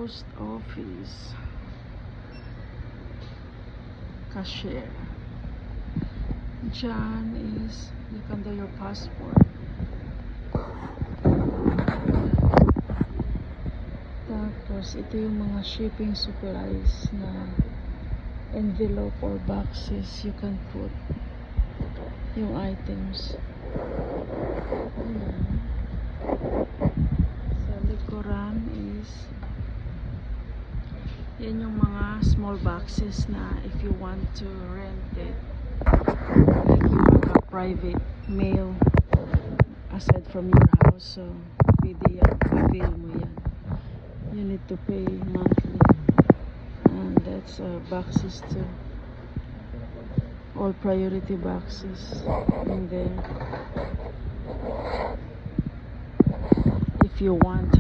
post office cashier. Dyan is you can do your passport. Tapos ito yung mga shipping supplies na envelope or boxes you can put yung items. Ayan. Sa likuran is yan yung mga small boxes na if you want to rent it, like you have a private mail aside from your house, so pwede yan, avail mo yan. You need to pay monthly, and that's boxes too, all priority boxes. And then if you want